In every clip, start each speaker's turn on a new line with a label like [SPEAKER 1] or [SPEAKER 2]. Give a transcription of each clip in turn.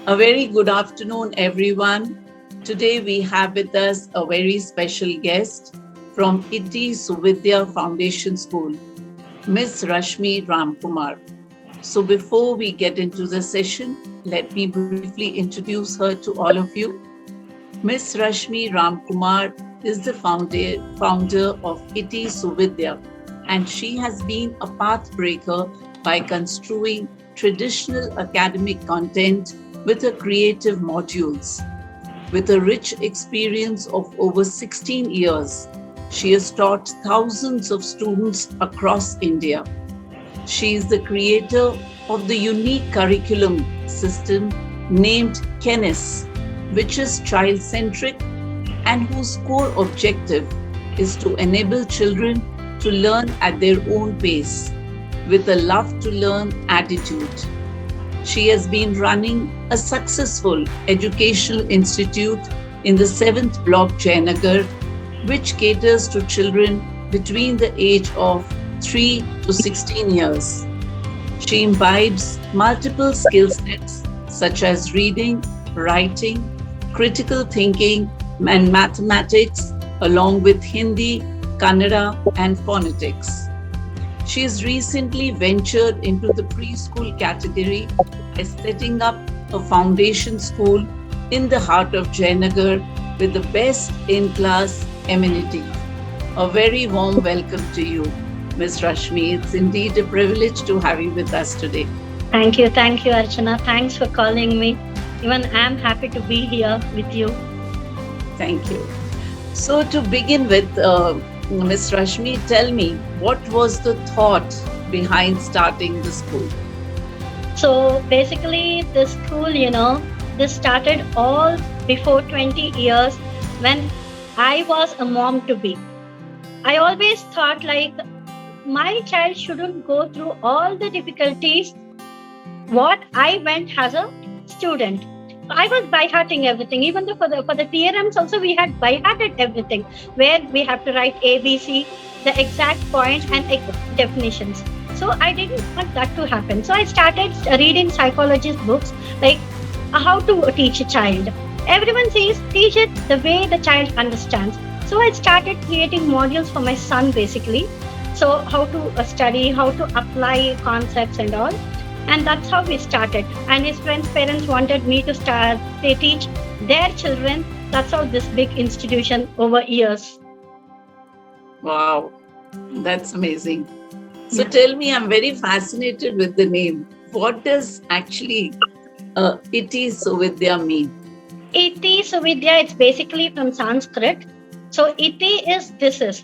[SPEAKER 1] A very good afternoon, everyone. Today we have with us a very special guest from Iti Suvidya Foundation School, Miss Rashmi Ramkumar. So before we get into the session, let me briefly introduce her to all of you. Miss Rashmi Ramkumar is the founder of Iti Suvidya, and she has been a pathbreaker by construing traditional academic content with her creative modules. With a rich experience of over 16 years, she has taught thousands of students across India. She is the creator of the unique curriculum system named KENNIS, which is child-centric and whose core objective is to enable children to learn at their own pace with a love to learn attitude. She has been running a successful educational institute in the 7th Block Jayanagar, which caters to children between the age of 3 to 16 years. She imbibes multiple skill sets such as reading, writing, critical thinking, and mathematics, along with Hindi, Kannada, and phonetics. She has recently ventured into the preschool category by setting up a foundation school in the heart of Jayanagar with the best in-class amenities. A very warm welcome to you, Ms. Rashmi. It's indeed a privilege to have you with us today.
[SPEAKER 2] Thank you, Archana. Thanks for calling me. Even I'm happy to be here with you.
[SPEAKER 1] Thank you. So to begin with, Ms. Rashmi, tell me, what was the thought behind starting the school?
[SPEAKER 2] So basically, this school, this started all before 20 years when I was a mom to be. I always thought like my child shouldn't go through all the difficulties what I went as a student. I was by-hearting everything. Even though for the theorems also we had by-hearted everything, where we have to write ABC, the exact points and definitions. So I didn't want that to happen. So I started reading psychologist books like how to teach a child. Everyone says teach it the way the child understands. So I started creating modules for my son basically. So how to study, how to apply concepts and all. And that's how we started. And his friends' parents wanted me to start, they teach their children. That's how this big institution over years.
[SPEAKER 1] Wow, that's amazing. So tell me, I'm very fascinated with the name. What does actually Iti Suvidya mean?
[SPEAKER 2] Iti Suvidya, it's basically from Sanskrit. So Iti is this is.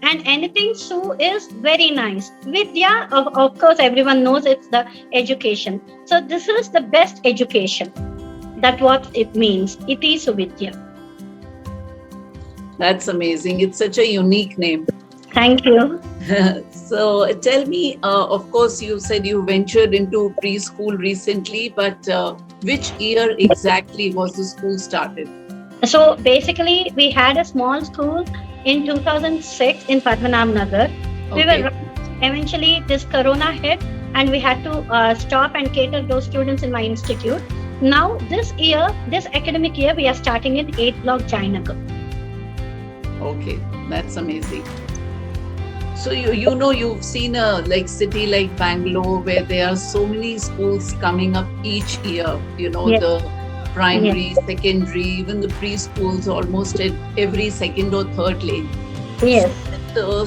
[SPEAKER 2] And anything Su is very nice. Vidya, of course, everyone knows it's the education. So this is the best education. That's what it means. Iti Suvidya.
[SPEAKER 1] That's amazing. It's such a unique name.
[SPEAKER 2] Thank you.
[SPEAKER 1] So tell me, of course, you said you ventured into preschool recently, but which year exactly was the school started?
[SPEAKER 2] So basically, we had a small school in 2006 in Padmanabh Nagar.
[SPEAKER 1] Okay.
[SPEAKER 2] Eventually this corona hit and we had to stop and cater those students in my institute. Now this academic year, we are starting in 8th Block Jayanagar.
[SPEAKER 1] Okay, that's amazing. So you've seen a city like Bangalore where there are so many schools coming up each year,
[SPEAKER 2] Yes.
[SPEAKER 1] the primary, secondary, even the preschools almost at every second or third lane.
[SPEAKER 2] Yes.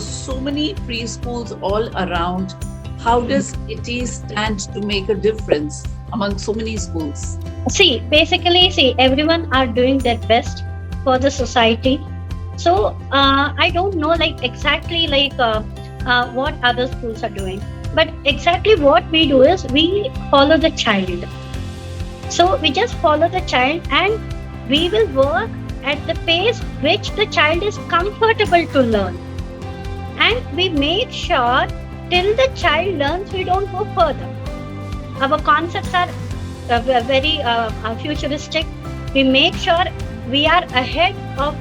[SPEAKER 1] So many preschools all around. How does Iti stand to make a difference among so many schools?
[SPEAKER 2] Basically, everyone are doing their best for the society. So I don't know exactly what other schools are doing, but exactly what we do is we follow the child. So we just follow the child and we will work at the pace which the child is comfortable to learn. And we make sure till the child learns, we don't go further. Our concepts are very futuristic. We make sure we are ahead of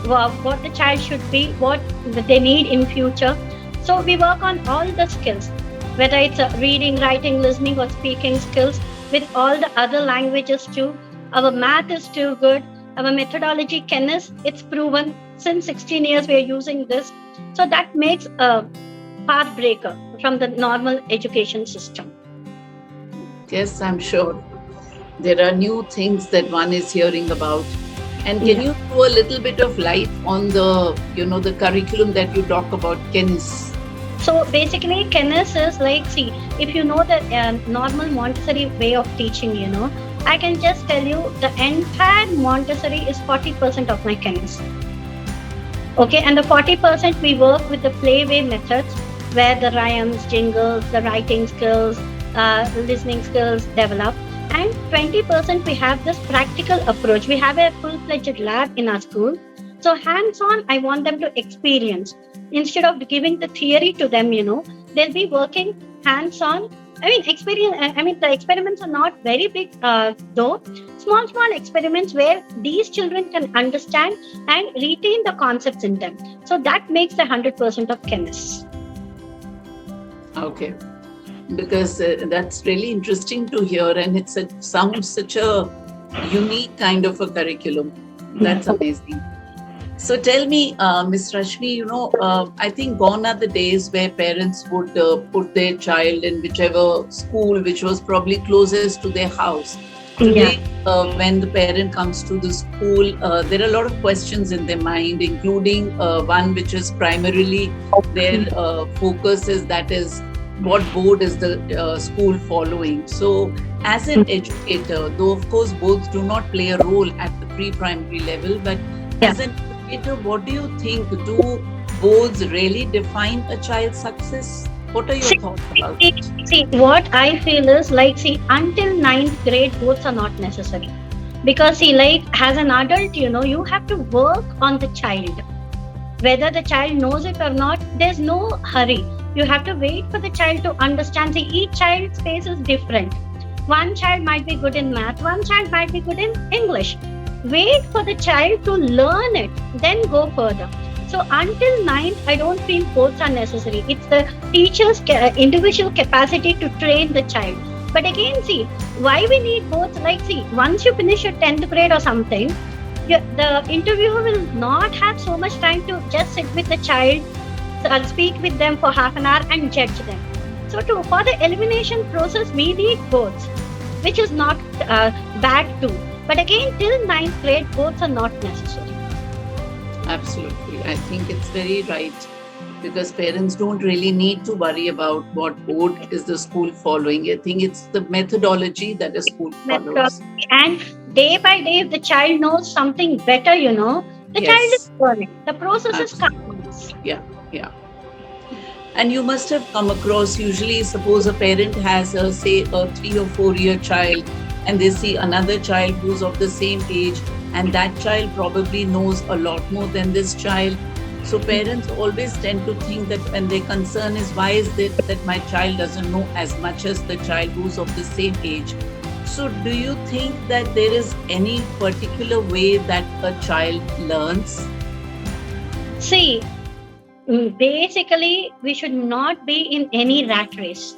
[SPEAKER 2] what the child should be, what they need in future. So we work on all the skills, whether it's reading, writing, listening or speaking skills. with all the other languages too. Our math is too good. Our methodology, KENNIS, it's proven since 16 years we are using this. So that makes a pathbreaker from the normal education system.
[SPEAKER 1] Yes, I'm sure. There are new things that one is hearing about. And can you throw a little bit of light on the curriculum that you talk about, KENNIS?
[SPEAKER 2] So basically, KENNIS is like, see, if you know the normal Montessori way of teaching, I can just tell you the entire Montessori is 40% of my KENNIS. Okay, and the 40% we work with the playway methods where the rhymes, jingles, the writing skills, listening skills develop. And 20% we have this practical approach. We have a full-fledged lab in our school. So hands-on, I want them to experience. Instead of giving the theory to them, they'll be working hands-on. The experiments are not very big, though. Small experiments where these children can understand and retain the concepts in them. So that makes the 100% of KENNIS.
[SPEAKER 1] Okay. Because that's really interesting to hear, and it sounds such a unique kind of a curriculum. That's amazing. So tell me, Ms. Rashmi, I think gone are the days where parents would put their child in whichever school which was probably closest to their house. Today, when the parent comes to the school, there are a lot of questions in their mind, including one which is primarily their focus is what board is the school following. So as an educator, though of course boards do not play a role at the pre-primary level, but as an educator, what do you think? Do boards really define a child's success? What are your thoughts about it?
[SPEAKER 2] See, what I feel is until 9th grade, boards are not necessary. Because as an adult, you have to work on the child. Whether the child knows it or not, there's no hurry. You have to wait for the child to understand. See, each child's pace is different. One child might be good in math, one child might be good in English. Wait for the child to learn it, then go further. So until 9th, I don't feel boards are necessary. It's the teacher's individual capacity to train the child. But again, see, why we need boards? Once you finish your 10th grade or something, the interviewer will not have so much time to just sit with the child, speak with them for half an hour and judge them. So for the elimination process, we need boards, which is not bad too. But again, till 9th grade, boards are not necessary.
[SPEAKER 1] Absolutely. I think it's very right, because parents don't really need to worry about what board is the school following. I think it's the methodology that the school follows.
[SPEAKER 2] And day by day, if the child knows something better, the child is learning. The process is continuous.
[SPEAKER 1] Yeah. And you must have come across, usually suppose a parent has a 3 or 4 year child, and they see another child who's of the same age, and that child probably knows a lot more than this child. So parents always tend to think that, and their concern is, why is it that my child doesn't know as much as the child who's of the same age? So do you think that there is any particular way that a child learns?
[SPEAKER 2] See, basically, we should not be in any rat race.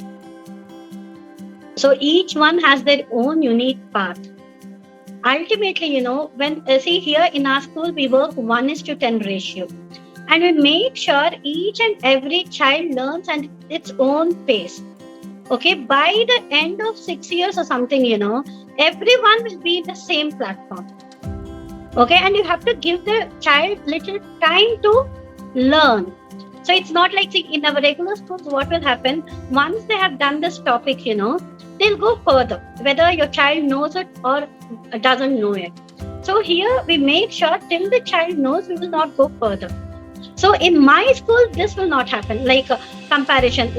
[SPEAKER 2] So each one has their own unique path. Ultimately, when here in our school, we work 1:10 ratio. And we make sure each and every child learns at its own pace. Okay, by the end of 6 years or something, everyone will be in the same platform. Okay, and you have to give the child little time to learn. So it's not like in our regular schools, what will happen once they have done this topic, they'll go further, whether your child knows it or doesn't know it. So here we make sure till the child knows, we will not go further. So in my school, this will not happen, comparison,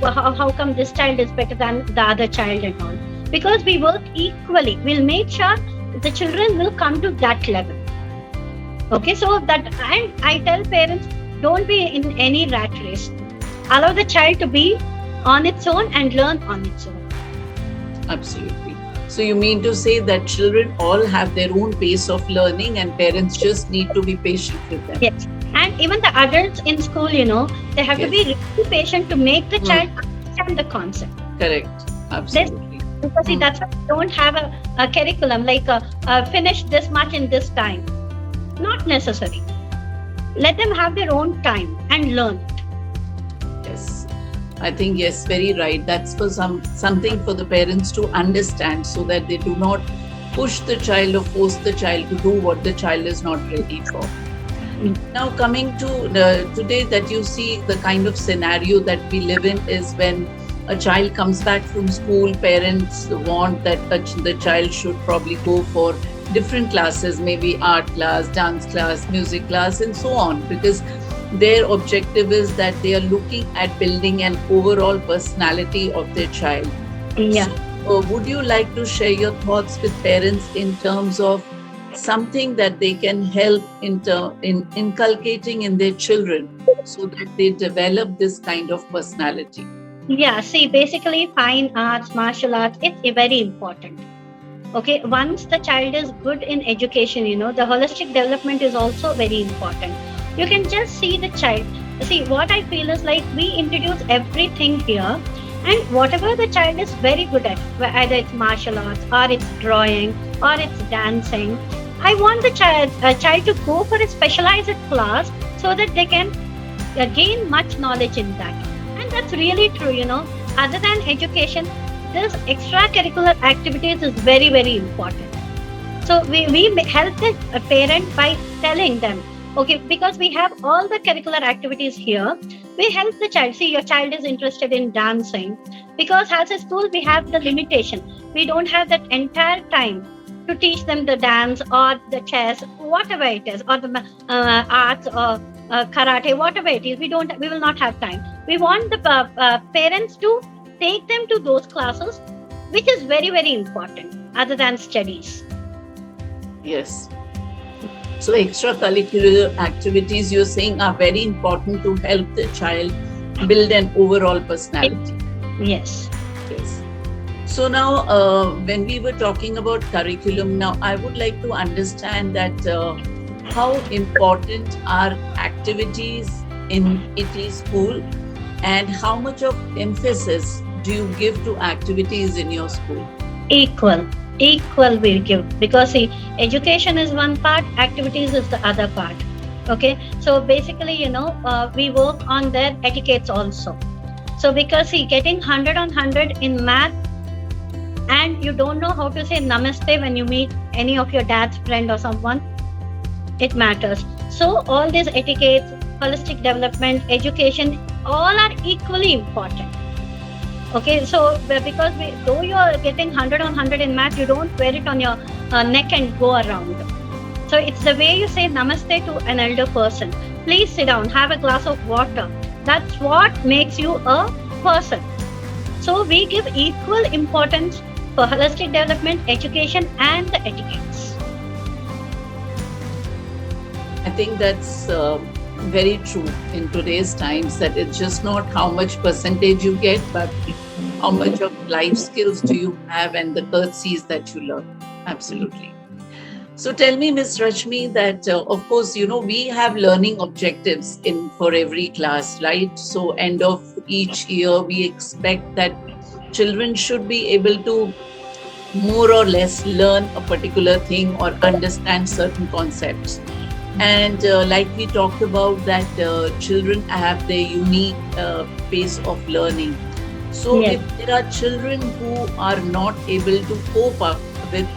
[SPEAKER 2] how come this child is better than the other child and all. Because we work equally, we'll make sure the children will come to that level. Okay, so and I tell parents, don't be in any rat race. Allow the child to be on its own and learn on its own.
[SPEAKER 1] Absolutely. So you mean to say that children all have their own pace of learning, and parents just need to be patient with them?
[SPEAKER 2] Yes. And even the adults in school, they have to be really patient to make the child understand the concept.
[SPEAKER 1] Correct. Absolutely.
[SPEAKER 2] Because see,
[SPEAKER 1] Mm.
[SPEAKER 2] that's why we don't have a curriculum like finish this much in this time. Not necessary. Let them have their own time and learn.
[SPEAKER 1] Yes, I think yes, very right. That's for something for the parents to understand, so that they do not push the child or force the child to do what the child is not ready for.
[SPEAKER 2] Mm.
[SPEAKER 1] Now, coming to today, that you see the kind of scenario that we live in is when a child comes back from school, parents want that the child should probably go for different classes, maybe art class, dance class, music class, and so on, because their objective is that they are looking at building an overall personality of their child.
[SPEAKER 2] Yeah.
[SPEAKER 1] So, would you like to share your thoughts with parents in terms of something that they can help in inculcating in their children so that they develop this kind of personality?
[SPEAKER 2] Yeah, see, basically, fine arts, martial arts, it's very important. Okay, once the child is good in education, the holistic development is also very important. You can just see the child. See, what I feel is like we introduce everything here, and whatever the child is very good at, either it's martial arts or it's drawing or it's dancing, I want the child to go for a specialized class so that they can gain much knowledge in that. And that's really true. Other than education, this extracurricular activities is very, very important. So we help the parent by telling them, okay, because we have all the curricular activities here, we help the child. See, your child is interested in dancing, because as a school, we have the limitation. We don't have that entire time to teach them the dance or the chess, whatever it is, or the arts or karate, whatever it is. We will not have time. We want the parents to take them to those classes, which is very, very important, other than studies.
[SPEAKER 1] Yes. So, extracurricular activities you're saying are very important to help the child build an overall personality.
[SPEAKER 2] Yes.
[SPEAKER 1] Yes. So now, when we were talking about curriculum, now I would like to understand that how important are activities in Iti school, and how much of emphasis do you give to activities in your school?
[SPEAKER 2] Equal we'll give, because see, education is one part, activities is the other part. Okay, so basically, we work on their etiquettes also. So because see, getting 100 on 100 in math, and you don't know how to say namaste when you meet any of your dad's friend or someone, it matters. So all these etiquettes, holistic development, education, all are equally important. Okay, so because though you are getting 100 on 100 in math, you don't wear it on your neck and go around. So it's the way you say namaste to an elder person. Please sit down, have a glass of water. That's what makes you a person. So we give equal importance for holistic development, education, and the etiquettes.
[SPEAKER 1] I think that's very true in today's times, that it's just not how much percentage you get, but how much of life skills do you have and the courtesies that you learn. Absolutely. So tell me, Ms. Rashmi, that of course, we have learning objectives for every class, right? So end of each year, we expect that children should be able to more or less learn a particular thing or understand certain concepts. And like we talked about, that children have their unique pace of learning. So
[SPEAKER 2] Yes.
[SPEAKER 1] if there are children who are not able to cope up with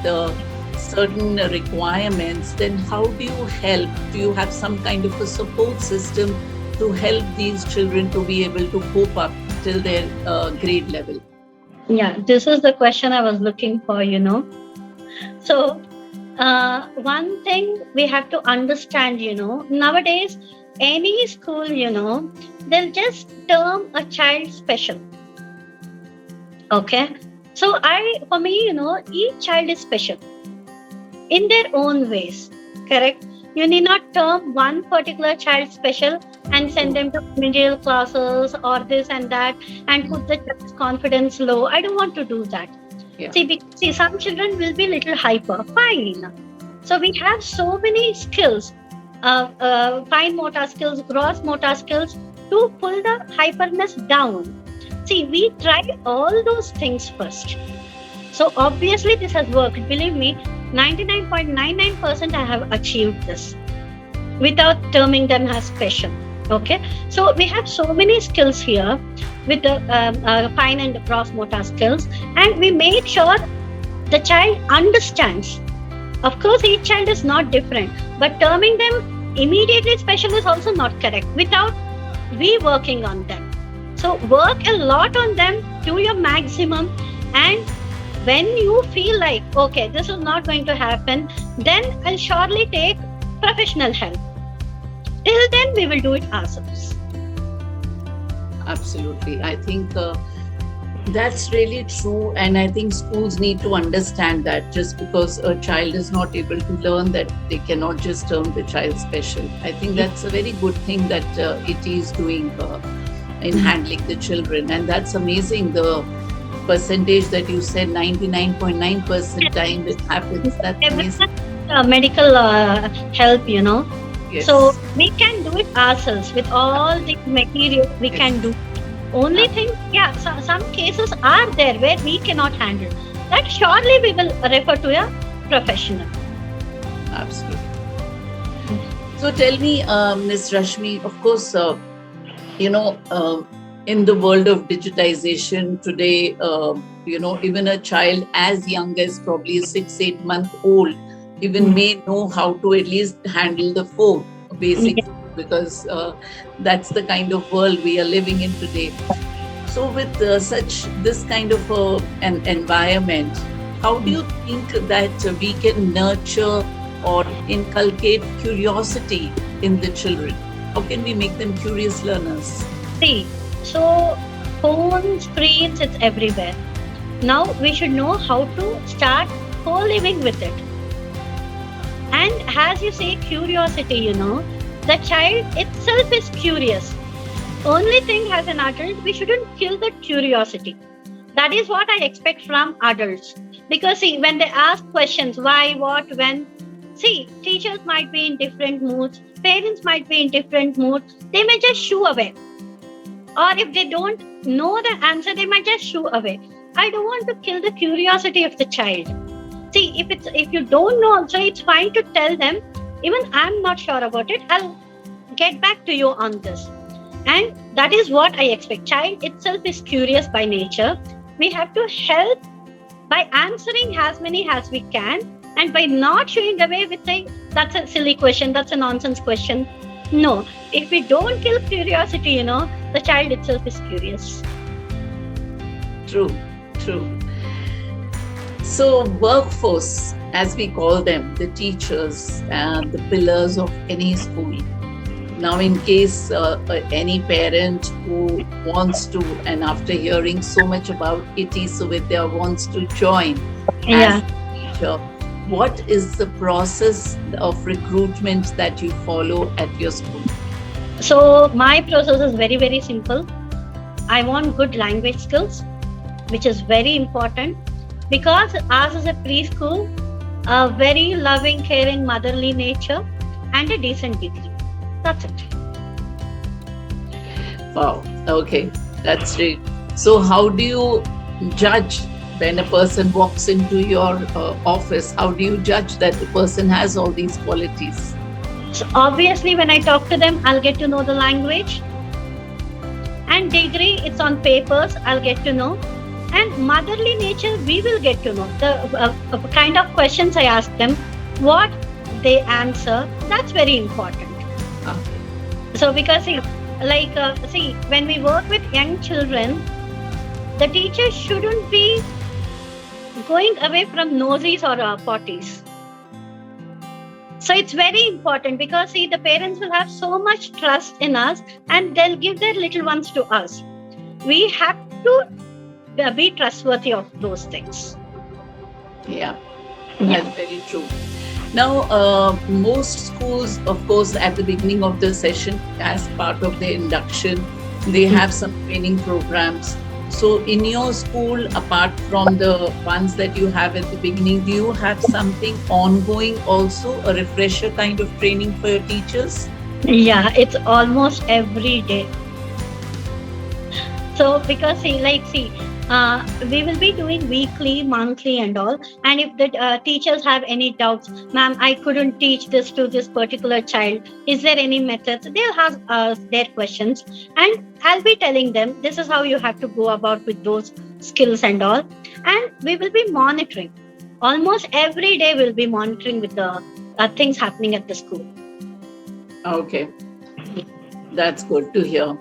[SPEAKER 1] certain requirements, then how do you help? Do you have some kind of a support system to help these children to be able to cope up till their grade level?
[SPEAKER 2] Yeah, this is the question I was looking for. So, one thing we have to understand, nowadays, any school, they'll just term a child special. Okay. So, for me, each child is special in their own ways. Correct? You need not term one particular child special and send them to middle classes or this and that and put the child's confidence low. I don't want to do that.
[SPEAKER 1] Yeah.
[SPEAKER 2] See, some children will be little hyper. Fine. So we have so many skills, fine motor skills, gross motor skills, to pull the hyperness down. See, we try all those things first. So obviously this has worked. Believe me, 99.99% I have achieved this without terming them as special. Okay, so we have so many skills here with the fine and gross motor skills, and we make sure the child understands. Of course, each child is not different, but terming them immediately special is also not correct without we working on them. So work a lot on them, do your maximum, and when you feel like, okay, this is not going to happen, then I'll surely take professional help. Till then, we will do it ourselves.
[SPEAKER 1] Absolutely. I think that's really true. And I think schools need to understand that just because a child is not able to learn, that they cannot just term the child special. I think that's a very good thing that it is doing in handling the children. And that's amazing. The percentage that you said, 99.9% time it happens. That's amazing.
[SPEAKER 2] Medical help,
[SPEAKER 1] Yes.
[SPEAKER 2] So we can do it ourselves with all the material we can do. Only thing, some cases are there where we cannot handle. That surely we will refer to a professional.
[SPEAKER 1] Absolutely. So tell me, Ms. Rashmi, of course, in the world of digitization today, even a child as young as probably 6-8 month old even may know how to at least handle the phone, basic, because that's the kind of world we are living in today. So with this kind of an environment, how do you think that we can nurture or inculcate curiosity in the children? How can we make them curious learners?
[SPEAKER 2] See, so phone screens, it's everywhere. Now we should know how to start co-living with it. And as you say, curiosity, the child itself is curious. Only thing as an adult, we shouldn't kill the curiosity. That is what I expect from adults. Because see, when they ask questions, why, what, when, see, teachers might be in different moods, parents might be in different moods, they may just shoo away. Or if they don't know the answer, they might just shoo away. I don't want to kill the curiosity of the child. See, if you don't know, so it's fine to tell them, even I'm not sure about it, I'll get back to you on this. And that is what I expect. Child itself is curious by nature. We have to help by answering as many as we can, and by not shooing away with saying, that's a silly question, that's a nonsense question. No, if we don't kill curiosity, the child itself is curious.
[SPEAKER 1] True. So workforce, as we call them, the teachers and the pillars of any school. Now, in case any parent who wants to, and after hearing so much about Iti Suvidya, wants to join as a teacher, what is the process of recruitment that you follow at your school?
[SPEAKER 2] So my process is very, very simple. I want good language skills, which is very important. Because ours is a preschool, a very loving, caring, motherly nature, and a decent degree. That's it.
[SPEAKER 1] Wow. Okay. That's great. So how do you judge when a person walks into your office? How do you judge that the person has all these qualities?
[SPEAKER 2] So obviously, when I talk to them, I'll get to know the language. And degree, it's on papers, I'll get to know. And motherly nature, we will get to know. The kind of questions I ask them, what they answer, that's very important.
[SPEAKER 1] Okay.
[SPEAKER 2] So because when we work with young children, the teacher shouldn't be going away from nosies or potties. So it's very important because the parents will have so much trust in us and they'll give their little ones to us. We have to be trustworthy of those things.
[SPEAKER 1] Yeah, that's very true. Now, most schools, of course, at the beginning of the session, as part of their induction, they have some training programs. So in your school, apart from the ones that you have at the beginning, do you have something ongoing also, a refresher kind of training for your teachers?
[SPEAKER 2] Yeah, it's almost every day. So because We will be doing weekly, monthly, and all. And if the teachers have any doubts, ma'am, I couldn't teach this to this particular child. Is there any methods? They'll have their questions, and I'll be telling them this is how you have to go about with those skills and all. And we will be monitoring. Almost every day, we'll be monitoring with the things happening at the school.
[SPEAKER 1] Okay, that's good to hear.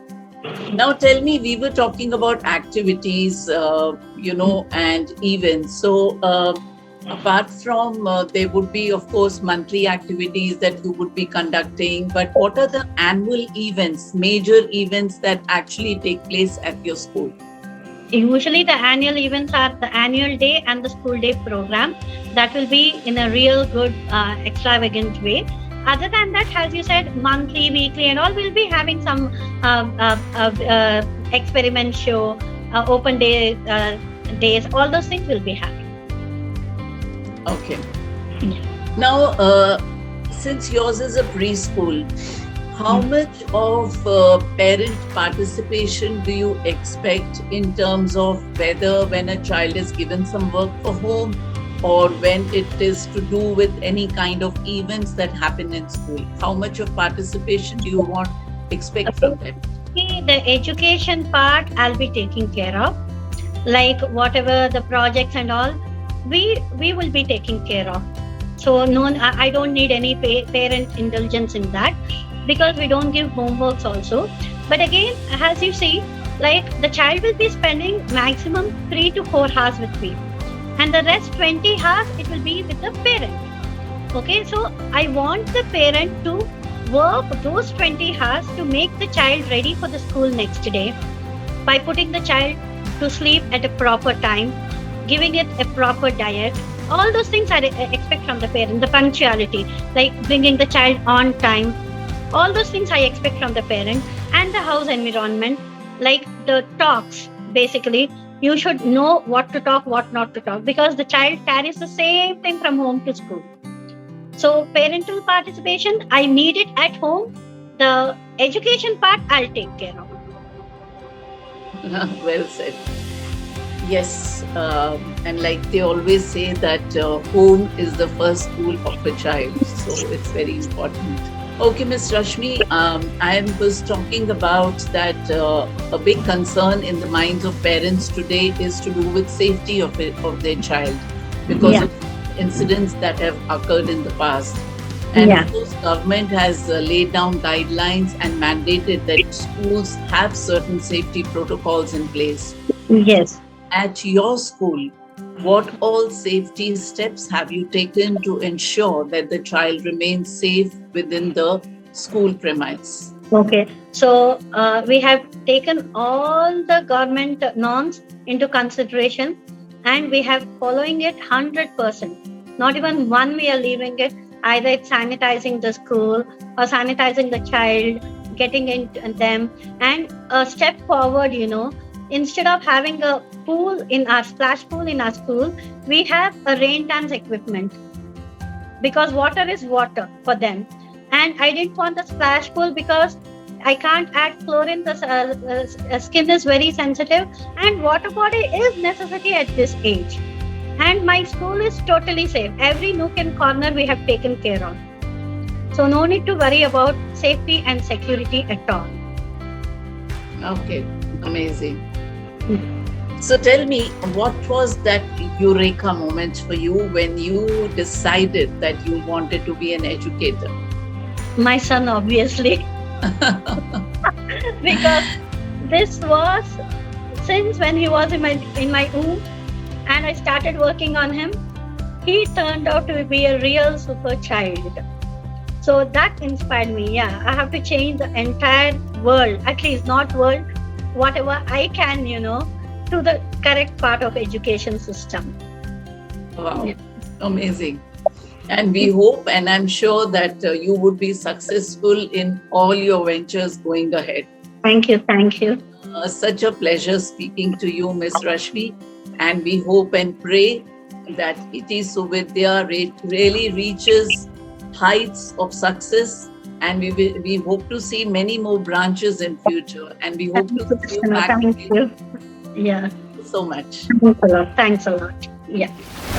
[SPEAKER 1] Now tell me, we were talking about activities, and events. So apart from there would be, of course, monthly activities that you would be conducting, but what are the annual events, major events that actually take place at your school?
[SPEAKER 2] Usually, the annual events are the annual day and the school day program. That will be in a real good, extravagant way. Other than that, as you said, monthly, weekly, and all, we'll be having some experiment show, open day days. All those things will be having.
[SPEAKER 1] Okay.
[SPEAKER 2] Yeah.
[SPEAKER 1] Now, since yours is a preschool, how much of parent participation do you expect in terms of whether when a child is given some work for home or when it is to do with any kind of events that happen in school? How much of participation do you expect from them?
[SPEAKER 2] The education part I'll be taking care of. Like whatever the projects and all, we will be taking care of. So no, I don't need any parent indulgence in that, because we don't give homeworks also. But again, as you see, like the child will be spending maximum 3 to 4 hours with me, and the rest 20 hours it will be with the parent. Okay, so I want the parent to work those 20 hours to make the child ready for the school next day by putting the child to sleep at a proper time, giving it a proper diet. All those things I expect from the parent. The punctuality, like bringing the child on time. All those things I expect from the parent. And the house environment, like the talks, basically. You should know what to talk, what not to talk, because the child carries the same thing from home to school. So parental participation, I need it at home. The education part, I'll take care of.
[SPEAKER 1] Well said. Yes, and like they always say that home is the first school of a child, so it's very important. Okay, Ms. Rashmi, I was talking about that a big concern in the minds of parents today is to do with safety of their child because of incidents that have occurred in the past. And of course, government has laid down guidelines and mandated that schools have certain safety protocols in place.
[SPEAKER 2] Yes.
[SPEAKER 1] At your school, what all safety steps have you taken to ensure that the child remains safe within the school premise?
[SPEAKER 2] Okay, so we have taken all the government norms into consideration, and we have following it 100%. Not even one we are leaving it. Either it's sanitizing the school or sanitizing the child, getting into them, and a step forward, instead of having a pool in our splash pool in our school, we have a rain dance equipment, because water is water for them. And I didn't want the splash pool because I can't add chlorine. The skin is very sensitive, and water bottle is necessary at this age. And my school is totally safe. Every nook and corner we have taken care of. So no need to worry about safety and security at all.
[SPEAKER 1] Okay, amazing. So tell me, what was that eureka moment for you when you decided that you wanted to be an educator?
[SPEAKER 2] My son, obviously. Because this was since when he was in my womb, and I started working on him. He turned out to be a real super child. So that inspired me. Yeah, I have to change the entire world, at least not world, whatever I can, to the correct part of education system.
[SPEAKER 1] Wow, amazing. And we hope, and I'm sure that you would be successful in all your ventures going ahead.
[SPEAKER 2] Thank you.
[SPEAKER 1] Such a pleasure speaking to you, Ms. Rashmi. And we hope and pray that Iti Suvidya really reaches heights of success, and we hope to see many more branches in future, and we hope to see you back.
[SPEAKER 2] Thank you. Yeah.
[SPEAKER 1] so much.
[SPEAKER 2] Thanks a lot. Thanks a lot. Yeah.